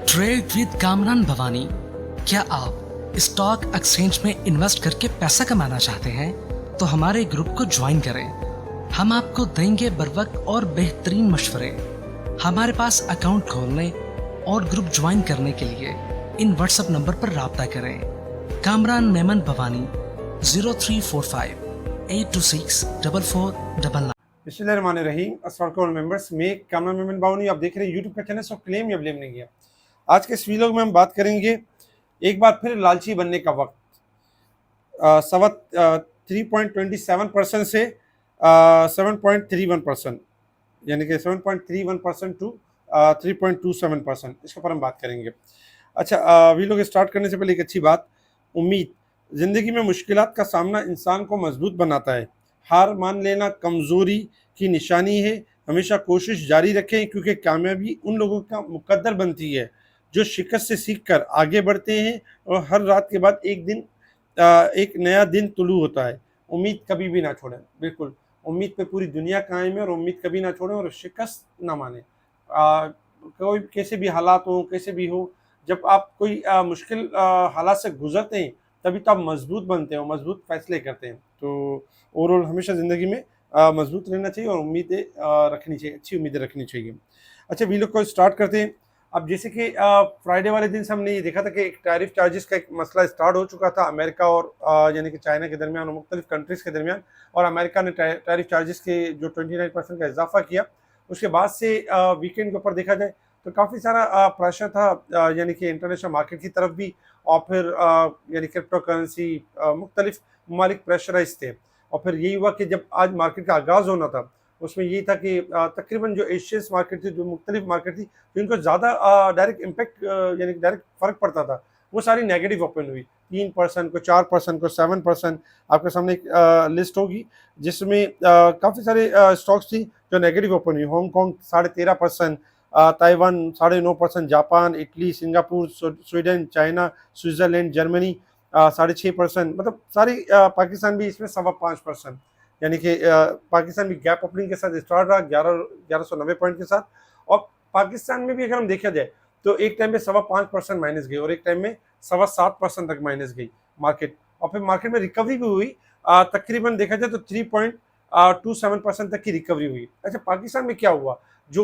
Trade with Kamran Bhavani. क्या आप stock exchange में इन्वेस्ट करके पैसा कमाना चाहते हैं तो हमारे ग्रुप को ज्वाइन करें। हम आपको देंगे बर वक्त और बेहतरीन मशवरे। हमारे पास अकाउंट खोलने और ग्रुप ज्वाइन करने के लिए इन व्हाट्सएप नंबर पर राब्ता करें। कामरान मेमन भवानी 0345-826-4499। बिस्मिल्लाहिर्रहमानिर्रहीम। अस्सलाम वालेकुम मेंबर्स, मैं कामरान मेमन बावनी, आप देख रहे हैं यूट्यूब का चैनल। सो क्लेम या ब्लेम नहीं किया। आज के इस वीडियो में हम बात करेंगे एक बार फिर लालची बनने का वक्त। सवा 3.27% से 7.31%, यानी कि 7.31% टू 3.27%, इसके ऊपर हम बात करेंगे। अच्छा, वीडियो के स्टार्ट करने से पहले एक अच्छी बात। उम्मीद ज़िंदगी में मुश्किलात का सामना इंसान को मजबूत बनाता है। हार मान लेना कमज़ोरी की निशानी है। हमेशा कोशिश जारी रखें, क्योंकि कामयाबी उन लोगों का मुकद्दर बनती है जो शिकस्त से सीख कर आगे बढ़ते हैं और हर रात के बाद एक नया दिन तुलू होता है। उम्मीद कभी भी ना छोड़ें। बिल्कुल, उम्मीद पे पूरी दुनिया कायम है और उम्मीद कभी ना छोड़ें और शिकस्त ना माने। कोई कैसे भी हालात हो, कैसे भी हो, जब आप कोई मुश्किल हालात से गुजरते हैं तभी तो आप मजबूत बनते हैं और मजबूत फैसले करते हैं। तो ओवरऑल हमेशा ज़िंदगी में मजबूत रहना चाहिए और उम्मीदें रखनी चाहिए, अच्छी उम्मीदें रखनी चाहिए। अच्छा, वीडियो को स्टार्ट करते हैं। अब जैसे कि फ्राइडे वाले दिन से हमने ये देखा था कि एक टैरिफ चार्जेस का एक मसला स्टार्ट हो चुका था अमेरिका और यानी कि चाइना के दरमियान और मुख्तलिफ कंट्रीज़ के दरमियान, और अमेरिका ने टैरिफ चार्जेस के जो 29% का इजाफा किया, उसके बाद से वीकेंड के ऊपर देखा जाए तो काफ़ी सारा प्रेशर था, यानी कि इंटरनेशनल मार्केट की तरफ भी, और फिर यानी क्रिप्टो करेंसी मुख्तलिफ ममालिक प्रेशराइज थे। और फिर यही हुआ कि जब आज मार्केट का आगाज़ होना था, उसमें यही था कि तकरीबन जो एशियंस मार्केट थी, जो मुख्तलिफ मार्केट थी, जिनको ज़्यादा डायरेक्ट इम्पैक्ट यानी डायरेक्ट फ़र्क पड़ता था, वो सारी नेगेटिव ओपन हुई। 3% को 4% को 7%। आपके सामने एक लिस्ट होगी जिसमें काफ़ी सारे स्टॉक्स थी जो नेगेटिव ओपन हुई। Hong Kong 13.5%, Taiwan 9.5%, Japan, Italy, Singapore, Sweden, China, Switzerland, Germany 6.5%। मतलब सारी पाकिस्तान भी इसमें 5.25%, यानी कि पाकिस्तान भी गैप ओपनिंग के साथ स्टार्ट रहा 1190 पॉइंट के साथ। और पाकिस्तान में भी अगर हम देखा जाए तो एक टाइम में 5.25% माइनस गई और एक टाइम में 7.25% तक माइनस गई मार्केट। और फिर मार्केट में रिकवरी भी हुई, तकरीबन देखा जाए तो 3.27% तक की रिकवरी हुई। अच्छा, पाकिस्तान में क्या हुआ जो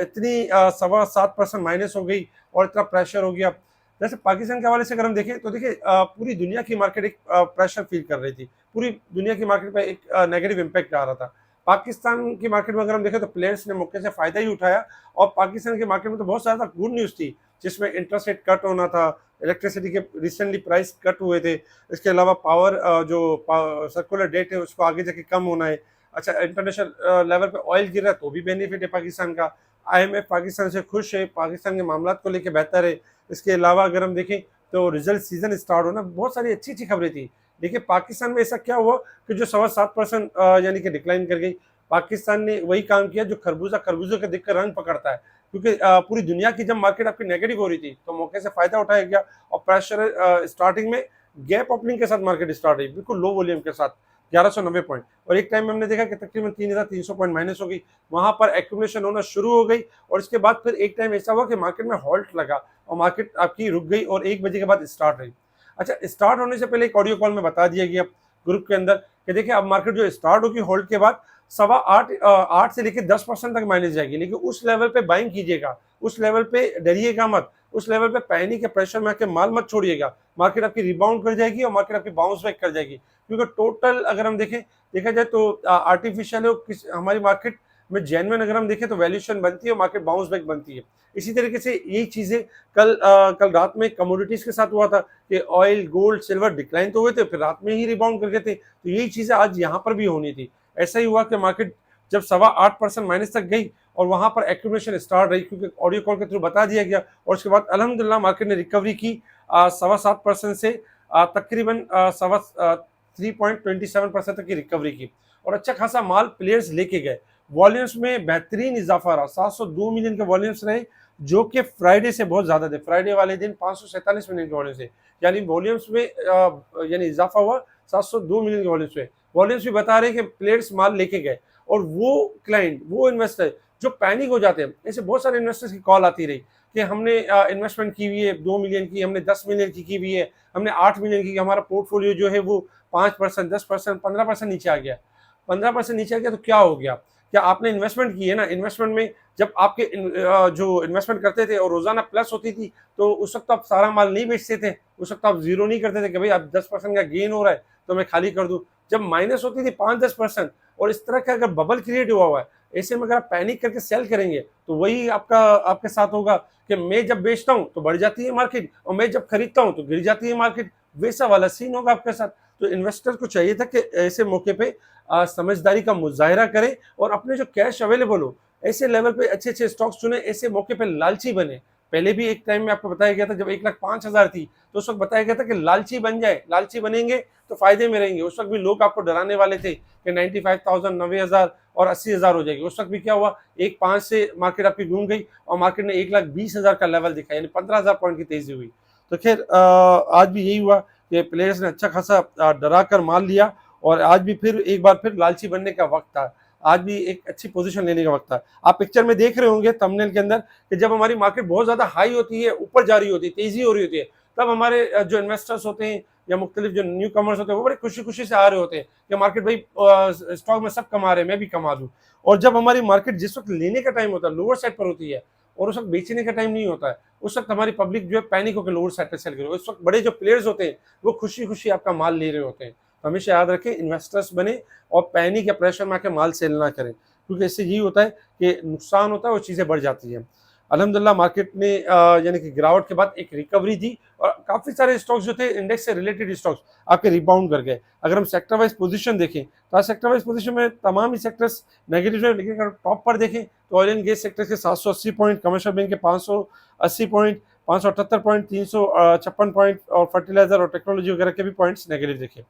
इतनी 7.25% माइनस हो गई और इतना प्रेशर हो गया। जैसे पाकिस्तान के हवाले से अगर हम देखें तो देखिए, पूरी दुनिया की मार्केट एक प्रेशर फील कर रही थी। पूरी दुनिया की मार्केट पे एक नेगेटिव इम्पैक्ट आ रहा था। पाकिस्तान की मार्केट में अगर हम देखें तो प्लेयर्स ने मौके से फ़ायदा ही उठाया, और पाकिस्तान की मार्केट में तो बहुत ज़्यादा गुड न्यूज़ थी, जिसमें इंटरेस्ट रेट कट होना था, इलेक्ट्रिसिटी के रिसेंटली प्राइस कट हुए थे, इसके अलावा पावर जो सर्कुलर डेट है उसको आगे जाके कम होना है। अच्छा, इंटरनेशनल लेवल पे ऑयल गिर रहा है तो भी बेनिफिट है पाकिस्तान का। IMF पाकिस्तान से खुश है, पाकिस्तान के मामलात को लेकर बेहतर है। इसके अलावा अगर हम देखें तो रिजल्ट सीजन स्टार्ट होना, बहुत सारी अच्छी अच्छी खबरें थी। देखिए, पाकिस्तान में ऐसा क्या हुआ कि जो 7.25% यानी कि डिक्लाइन कर गई। पाकिस्तान ने वही काम किया जो खरबूजे का देखकर रंग पकड़ता है, क्योंकि पूरी दुनिया की जब मार्केट आपकी नेगेटिव हो रही थी तो मौके से फायदा उठाया गया और प्रेशर स्टार्टिंग में गैप ओपनिंग के साथ मार्केट स्टार्ट हुई, बिल्कुल लो वॉल्यूम के साथ 1190 पॉइंट। और एक टाइम में हमने देखा कि तकरीबन 3300 पॉइंट माइनस हो गई, वहां पर एक्यूमुलेशन होना शुरू हो गई। और इसके बाद फिर एक टाइम ऐसा हुआ कि मार्केट में हॉल्ट लगा और मार्केट आपकी रुक गई और 1 बजे के बाद स्टार्ट हुई। अच्छा, स्टार्ट होने से पहले एक ऑडियो कॉल में बता दिया गया ग्रुप के अंदर कि देखिए, अब मार्केट जो स्टार्ट होगी होल्ड के बाद 8.25 से लेकर 10% तक माइनस जाएगी, लेकिन उस लेवल पे बाइंग कीजिएगा, उस लेवल पे डरिएगा मत, उस लेवल पे पैनिक के प्रेशर में आके माल मत छोड़िएगा। मार्केट आपकी रिबाउंड कर जाएगी और मार्केट आपकी बाउंस बैक कर जाएगी, क्योंकि टोटल अगर हम देखा जाए तो आर्टिफिशियल हमारी मार्केट में जेन्युइन अगर हम देखें तो वैल्यूएशन बनती है और मार्केट बाउंस बैक बनती है। इसी तरीके से यही चीजें कल रात में कमोडिटीज के साथ हुआ था कि ऑयल, गोल्ड, सिल्वर डिक्लाइन तो हुए थे, फिर रात में ही रिबाउंड कर गए थे। तो यही चीजें आज यहाँ पर भी होनी थी। ऐसा ही हुआ कि मार्केट जब 8.25% माइनस तक गई और वहां पर एक्यूमुलेशन स्टार्ट रही, क्योंकि ऑडियो कॉल के थ्रू बता दिया गया, और उसके बाद अल्हम्दुलिल्लाह मार्केट ने रिकवरी की 7.25% से तकरीबन 3.27% तक की रिकवरी की, और अच्छा खासा माल प्लेयर्स लेके गए। वॉल्यूम्स में बेहतरीन इजाफा रहा, 702 मिलियन के वॉल्यूम्स रहे, जो कि फ्राइडे से बहुत ज्यादा थे। फ्राइडे वाले दिन 547 मिलियन के वॉल्यूम्स थे, यानी वॉल्यूम्स में यानी इजाफा हुआ 702 मिलियन के वॉल्यूम्स में। वॉल्यूम्स भी बता रहे हैं कि प्लेयर्स माल लेके गए, और वो क्लाइंट, वो इन्वेस्टर जो पैनिक हो जाते हैं। ऐसे बहुत सारे इन्वेस्टर्स की कॉल आती रही कि हमने इन्वेस्टमेंट की हुई है 2 मिलियन की, हमने 10 मिलियन की हुई है, हमने 8 मिलियन की, हमारा पोर्टफोलियो जो है वो 5%, 10%, 15% नीचे आ गया। 15% नीचे आ गया तो क्या हो गया? क्या आपने इन्वेस्टमेंट की है ना, इन्वेस्टमेंट में जब आपके जो इन्वेस्टमेंट करते थे और रोजाना प्लस होती थी, तो उस वक्त आप सारा माल नहीं बेचते थे, उस वक्त आप जीरो नहीं करते थे कि भाई अब 10% का गेन हो रहा है तो मैं खाली कर दूं। जब माइनस होती थी 5-10% और इस तरह का अगर बबल क्रिएट हुआ है, ऐसे में अगर आप पैनिक करके सेल करेंगे तो वही आपके साथ होगा कि मैं जब बेचता हूं तो बढ़ जाती है मार्केट और मैं जब खरीदता हूं तो गिर जाती है मार्केट। वैसा वाला सीन होगा आपके साथ। तो इन्वेस्टर को चाहिए था कि ऐसे मौके पे समझदारी का मुजाहिरा करें और अपने जो कैश अवेलेबल हो ऐसे लेवल पे अच्छे अच्छे स्टॉक्स चुने, ऐसे मौके पे लालची बने। पहले भी एक टाइम में आपको बताया गया था जब 1,05,000 थी तो उस वक्त बताया गया था कि लालची बन जाए, लालची बनेंगे तो फायदे में रहेंगे। उस वक्त भी लोग आपको डराने वाले थे कि 95,000, 90,000 और 80,000 हो जाएगी। उस वक्त भी क्या हुआ, 1,5 से मार्केट आपकी घूम गई और मार्केट ने 1,20,000 का लेवल दिखा, यानी 15,000 पॉइंट की तेजी हुई। तो खैर आज भी यही हुआ कि प्लेयर्स ने अच्छा खासा डरा कर माल लिया और आज भी फिर एक बार फिर लालची बनने का वक्त था। आज भी एक अच्छी पोजीशन लेने का वक्त था। आप पिक्चर में देख रहे होंगे थंबनेल के अंदर कि जब हमारी मार्केट बहुत ज्यादा हाई होती है, ऊपर जा रही होती है, तेजी हो रही होती है, तब हमारे जो इन्वेस्टर्स होते हैं या मुख्तलिफ जो न्यू कमर्स होते हैं वो बड़े खुशी खुशी से आ रहे होते हैं कि मार्केट भाई स्टॉक में सब कमा रहे हैं, मैं भी कमा दूं। और जब हमारी मार्केट जिस वक्त लेने का टाइम होता है लोअर साइड पर होती है और उस वक्त बेचने का टाइम नहीं होता है, उस वक्त हमारी पब्लिक जो है पैनिक होकर लोअर साइड पर सेल करे। उस वक्त बड़े जो प्लेयर्स होते हैं वो खुशी खुशी आपका माल ले रहे होते हैं। तो हमेशा याद रखें, इन्वेस्टर्स बने और पैनिक या प्रेशर में आके माल सेल ना करें, क्योंकि इससे यही होता है कि नुकसान होता है और चीज़ें बढ़ जाती हैं। अल्हम्दुलिल्लाह मार्केट ने यानी कि गिरावट के बाद एक रिकवरी दी और काफ़ी सारे स्टॉक्स जो थे इंडेक्स से रिलेटेड स्टॉक्स आपके रिबाउंड कर गए। अगर हम सेक्टर वाइज पोजीशन देखें तो आज सेक्टर वाइज पोजीशन में तमाम ही सेक्टर्स नेगेटिव है, लेकिन अगर टॉप पर देखें तो ऑयल एंड गैस सेक्टर के 780 पॉइंट, कमर्शियल बैंक के 580 पॉइंट, 578 पॉइंट, 356 पॉइंट और फर्टिलाइजर और टेक्नोलॉजी वगैरह के भी पॉइंट्स नेगेटिव देखें।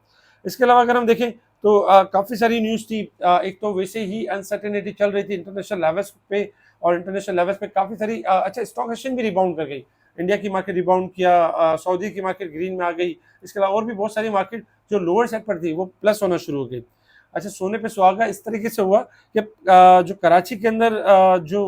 इसके अलावा अगर हम देखें तो काफ़ी सारी न्यूज़ थी। एक तो वैसे ही अनसर्टेनिटी चल रही थी इंटरनेशनल लेवल्स पे और इंटरनेशनल लेवल्स पे काफ़ी सारी अच्छा स्टॉक एक्सचेंज भी रिबाउंड कर गई। इंडिया की मार्केट रिबाउंड किया, सऊदी की मार्केट ग्रीन में आ गई। इसके अलावा और भी बहुत सारी मार्केट जो लोअर साइड पर थी वो प्लस होना शुरू हो गई। अच्छा, सोने पे सुहागा इस तरीके से हुआ कि जो कराची के अंदर जो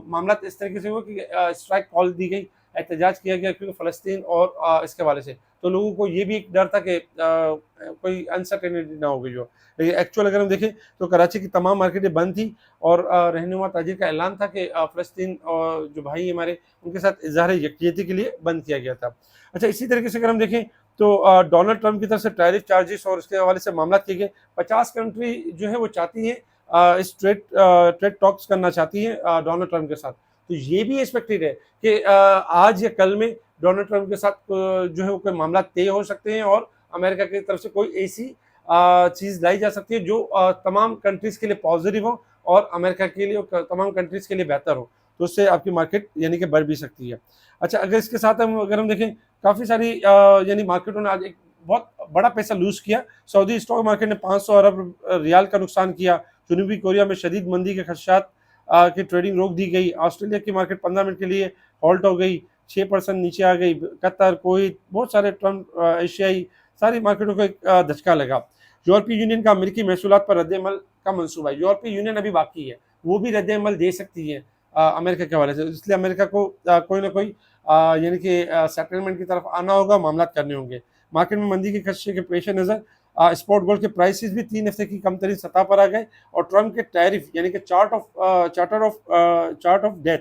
मामला इस तरीके से हुआ कि स्ट्राइक कॉल दी गई, एहतजाज किया गया क्योंकि फ़लस्तीन और इसके हवाले से तो लोगों को ये भी एक डर था कि कोई अनसर्टेनिटी ना हो गई हो। लेकिन एक्चुअल अगर हम देखें तो कराची की तमाम मार्केटें बंद थी और रहनुमा ताजिर का ऐलान था कि फ़लस्तीन और जो भाई हमारे उनके साथ इज़हार यकजहती के लिए बंद किया गया था। अच्छा, इसी तरीके से अगर हम देखें तो डोनाल्ड ट्रंप की तरफ से टैरिफ चार्जेस और उसके हवाले से मामला किए गए। 50 कंट्री जो है वो चाहती हैं इस ट्रेड टॉक्स करना चाहती हैं डोनाल्ड ट्रंप के साथ। तो ये भी एक्सपेक्टेड है कि आज या कल में डोनाल्ड ट्रंप के साथ जो है वो कोई मामला तय हो सकते हैं और अमेरिका की तरफ से कोई ऐसी चीज़ लाई जा सकती है जो तमाम कंट्रीज़ के लिए पॉजिटिव हो और अमेरिका के लिए और तमाम कंट्रीज़ के लिए बेहतर हो। तो उससे आपकी मार्केट यानी कि बढ़ भी सकती है। अच्छा, अगर इसके साथ अगर हम देखें काफ़ी सारी यानी मार्केटों ने आज एक बहुत बड़ा पैसा लूज़ किया। सऊदी स्टॉक मार्केट ने 500 अरब रियाल का नुकसान किया। जनूबी कोरिया में शदीद मंदी के खदशात की ट्रेडिंग रोक दी गई। ऑस्ट्रेलिया की मार्केट 15 मिनट के लिए हॉल्ट हो गई, 6% नीचे आ गई। कतर, कुवैत, बहुत सारे ट्रम्प एशियाई सारी मार्केटों को एक धचका लगा। यूरोपीय यूनियन का अमेरिकी महसूलात पर रद्द-ए-अमल का मंसूबा है। यूरोपीय यूनियन अभी बाकी है, वो भी रद्द-ए-अमल दे सकती है अमेरिका के हवाले से। इसलिए अमेरिका को कोई ना कोई यानी कि सेटलमेंट की तरफ आना होगा, मामलात करने होंगे। मार्केट में मंदी के खदशे के पेश नज़र स्पॉट गोल्ड के प्राइसेस भी 3 हफ्ते की कम तरीन सतह पर आ गए और ट्रंप के टैरिफ यानी कि चार्ट ऑफ डेथ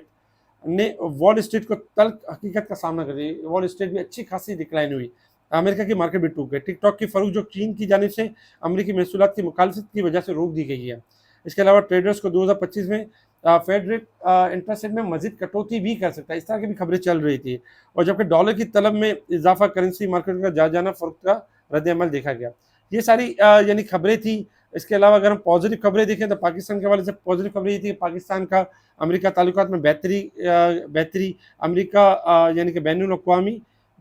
ने वॉल स्ट्रीट को तल्ख हकीकत का सामना कर दी। वॉल स्ट्रीट भी अच्छी खासी डिक्लाइन हुई। अमेरिका की मार्केट भी टूट गई। टिकटॉक की फरोख्त जो चीन की जानिब से अमेरिकी महसूलात की मुखालफत की वजह से रोक दी गई है। इसके अलावा ट्रेडर्स को 2025 में फेड रेट इंटरेस्ट रेट में मजीद कटौती भी कर सकता है, इस तरह की भी खबरें चल रही थी। और जबकि डॉलर की तलब में इजाफा, करेंसी मार्केट का जा जाना, फरोख्त का रद्द-ए-अमल देखा गया। ये सारी यानी खबरें थी। इसके अलावा अगर हम पॉजिटिव खबरें देखें तो पाकिस्तान के हवाले से पॉजिटिव खबरें ये थी कि पाकिस्तान का अमेरिका ताल्लुकात में बेहतरी अमेरिका यानी कि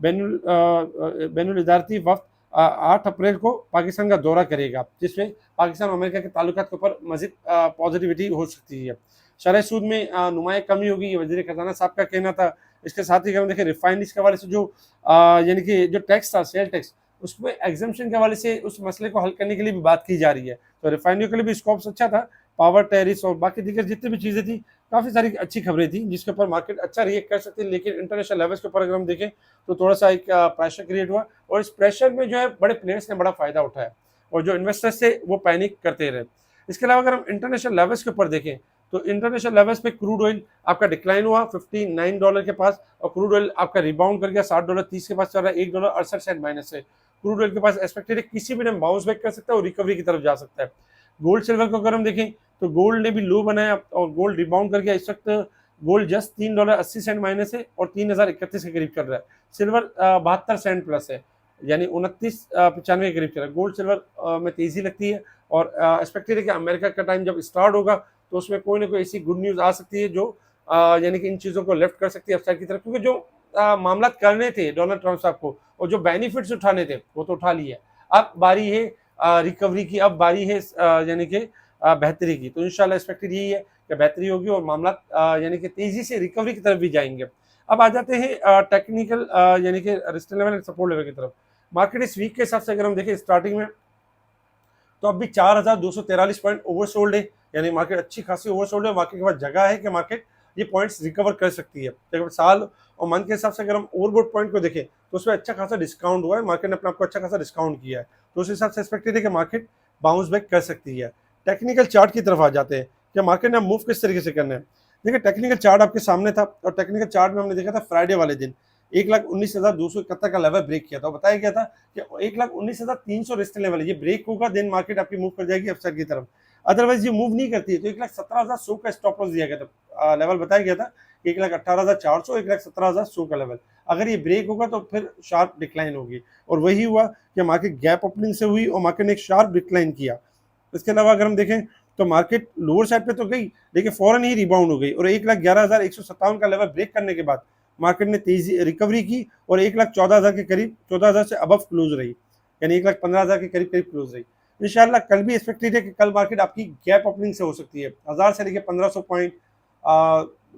बैनुल इदारती वफ़द 8 अप्रैल को पाकिस्तान का दौरा करेगा, जिसमें पाकिस्तान और अमेरिका के ताल्लुकात के ऊपर मज़ीद पॉजिटिविटी हो सकती है। शरह सूद में नुमाया कमी होगी, ये वज़ीर ख़ज़ाना साहब का कहना था। इसके साथ ही अगर हम देखें रिफाइनरीज़ के हवाले से जो यानी कि जो टैक्स था, सेल टैक्स, उसमें एग्जम्पशन के हवाले से उस मसले को हल करने के लिए भी बात की जा रही है। तो रिफाइनरी के लिए भी स्कोप्स अच्छा था पावर टैरिफ और बाकी दीगर जितनी भी चीज़ें थी, काफ़ी सारी अच्छी खबरें थी जिसके ऊपर मार्केट अच्छा रिएक्ट कर सकती है। लेकिन इंटरनेशनल लेवल्स के ऊपर अगर हम देखें तो थोड़ा सा एक प्रेशर क्रिएट हुआ और इस प्रेशर में जो है बड़े प्लेयर्स ने बड़ा फ़ायदा उठाया और जो इन्वेस्टर्स थे वो पैनिक करते रहे। इसके अलावा अगर हम इंटरनेशनल लेवल्स के ऊपर देखें तो इंटरनेशनल लेवल्स पे क्रूड ऑयल आपका डिक्लाइन हुआ $59 के पास और क्रूड ऑयल आपका रिबाउंड कर गया $60.30 के पास चल रहा है, $1.68 माइनस है। क्रूड ऑयल के पास एक्सपेक्टेड है किसी भी टाइम बाउंस बैक कर सकता है और रिकवरी की तरफ जा सकता है। गोल्ड सिल्वर को अगर हम देखें तो गोल्ड ने भी लो बनाया और गोल्ड रिबाउंड कर गया। इस वक्त गोल्ड जस्ट $3.80 माइनस है और 3031 के करीब चल रहा है। सिल्वर 72 सेंट प्लस है, यानी 29.95 के करीब चल रहा है। गोल्ड सिल्वर में तेजी लगती है और एक्सपेक्टेड है कि अमेरिका का टाइम जब स्टार्ट होगा तो उसमें कोई ना कोई ऐसी गुड न्यूज़ आ सकती है जो यानी कि इन चीज़ों को लेफ्ट कर सकती है अपसाइड की तरफ, क्योंकि जो मामला करने थे डोनाल्ड ट्रंप साहब को और जो बेनिफिट्स उठाने थे वो तो उठा लिए। अब बारी है रिकवरी की, अब बारी है यानी कि बेहतरी की। तो इंशाल्लाह एक्सपेक्टेड यही है कि बेहतरी होगी और मामला यानी कि तेज़ी से रिकवरी की तरफ भी जाएंगे। अब आ जाते हैं टेक्निकल यानी कि resistance level and support level की तरफ। मार्केट इस वीक के हिसाब से अगर हम देखें स्टार्टिंग में तो अभी 4243 पॉइंट ओवरसोल्ड है, यानी मार्केट अच्छी खासी ओवरसोल्ड है। मार्केट के पास जगह है कि मार्केट ये पॉइंट्स रिकवर कर सकती है। तो साल और मंथ के हिसाब से अगर हम ओवरबोट पॉइंट को देखें तो उसमें अच्छा खासा डिस्काउंट हुआ है, मार्केट ने अपने आपको अच्छा खासा डिस्काउंट किया है। तो उस हिसाब से एक्सपेक्टेड है कि मार्केट बाउंस बैक कर सकती है। टेक्निकल चार्ट की तरफ आ जाते हैं कि मार्केट ने मूव किस तरीके से करना है। देखिए टेक्निकल चार्ट आपके सामने था और टेक्निकल चार्ट में हमने देखा था फ्राइडे वाले दिन 1,19,271 का लेवल ब्रेक किया था। बताया गया था कि 1,19,300 रेजिस्टेंस लेवल है, ये ब्रेक होगा देन मार्केट आपकी मूव कर जाएगी अपसाइड की तरफ। अदरवाइज ये मूव नहीं करती है तो 1,17,100 का स्टॉप लॉस दिया गया था, लेवल बताया गया था 1,18,400 1,17,100 का लेवल। अगर ये ब्रेक होगा तो फिर शार्प डिक्लाइन होगी और वही हुआ कि मार्केट गैप ओपनिंग से हुई और मार्केट ने एक शार्प डिक्लाइन किया। इसके अलावा अगर हम देखें तो मार्केट लोअर साइड पे तो गई लेकिन फौरन ही रिबाउंड हो गई और 1,11,157 का लेवल ब्रेक करने के बाद मार्केट ने तेजी रिकवरी की और 1,14,000 के करीब 14,000 से अबव क्लोज रही, यानी 1,15,000 के करीब क्लोज रही। इंशाल्लाह कल भी एक्सपेक्टेड है कि कल मार्केट आपकी गैप ओपनिंग से हो सकती है, 1000 से लेकर 1500 पॉइंट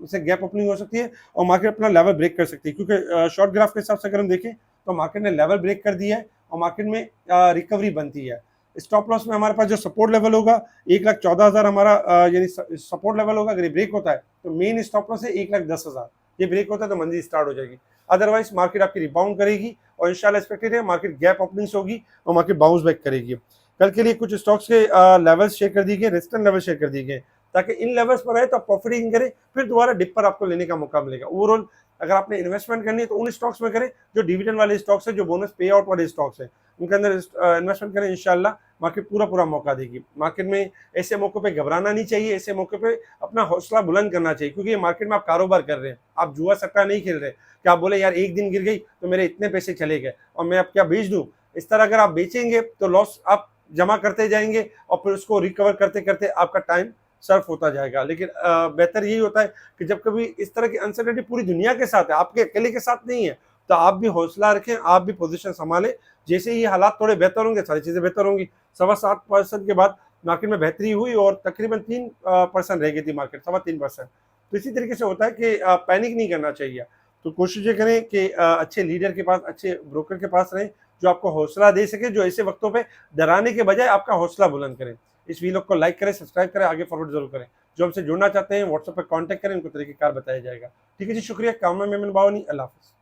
से गैप ओपनिंग हो सकती है और मार्केट अपना लेवल ब्रेक कर सकती है, क्योंकि शॉर्ट ग्राफ के हिसाब से अगर हम देखें तो मार्केट ने लेवल ब्रेक कर दिया है और मार्केट में रिकवरी बनती है। स्टॉप लॉस में हमारे पास जो सपोर्ट लेवल होगा 1,14,000 हमारा यानी सपोर्ट लेवल होगा। अगर ये ब्रेक होता है तो मेन स्टॉप लॉस है 1,10,000, ये ब्रेक होता है तो मंदी स्टार्ट हो जाएगी। अदरवाइज मार्केट आपकी रिबाउंड करेगी और इंशाल्लाह एक्सपेक्टेड है मार्केट गैप ओपनिंग्स होगी और मार्केट बाउंस बैक करेगी। कल के लिए कुछ स्टॉक्स के लेवल्स शेयर कर दिए गए, रेजिस्टेंस लेवल शेयर कर दिए गए ताकि इन लेवल्स पर आए तो आप प्रॉफिटिंग करें, फिर दोबारा डिप पर आपको लेने का मौका मिलेगा। ओवरऑल अगर आपने इन्वेस्टमेंट करनी है तो उन स्टॉक्स में करें जो डिविडेंड वाले स्टॉक्स है, जो बोनस पे आउट वाले स्टॉक्स है, उनके अंदर इन्वेस्टमेंट करें। इंशाल्लाह मार्केट पूरा मौका देगी। मार्केट में ऐसे मौके पे घबराना नहीं चाहिए, ऐसे मौके पे अपना हौसला बुलंद करना चाहिए, क्योंकि ये मार्केट में आप कारोबार कर रहे हैं, आप जुआ सट्टा नहीं खेल रहे कि आप बोले यार एक दिन गिर गई तो मेरे इतने पैसे चले गए और मैं अब क्या बेच दूं। इस तरह अगर आप बेचेंगे तो लॉस आप जमा करते जाएंगे और फिर उसको रिकवर करते करते आपका टाइम सर्फ होता जाएगा। लेकिन बेहतर यही होता है कि जब कभी इस तरह की अनसर्टेनिटी पूरी दुनिया के साथ है, आपके अकेले के साथ नहीं है, तो आप भी हौसला रखें, आप भी पोजीशन संभालें। जैसे ही हालात थोड़े बेहतर होंगे सारी चीज़ें बेहतर होंगी। 7.25% के बाद मार्केट में बेहतरी हुई और तकरीबन 3% रह गई थी मार्केट, 3.25%। तो इसी तरीके से होता है कि पैनिक नहीं करना चाहिए। तो कोशिश ये करें कि अच्छे लीडर के पास, अच्छे ब्रोकर के पास रहें जो आपको हौसला दे सके, जो ऐसे वक्तों पे डराने के बजाय आपका हौसला बुलंद करें। इस वीडियो को लाइक करें, सब्सक्राइब करें, आगे फॉरवर्ड जरूर करें। जो हमसे जुड़ना चाहते हैं व्हाट्सएप पर कांटेक्ट करें, उनको तरीकेकार बताया जाएगा। ठीक है जी, शुक्रिया। काम में मेमन बावनी, अल्लाह हाफ़िज़।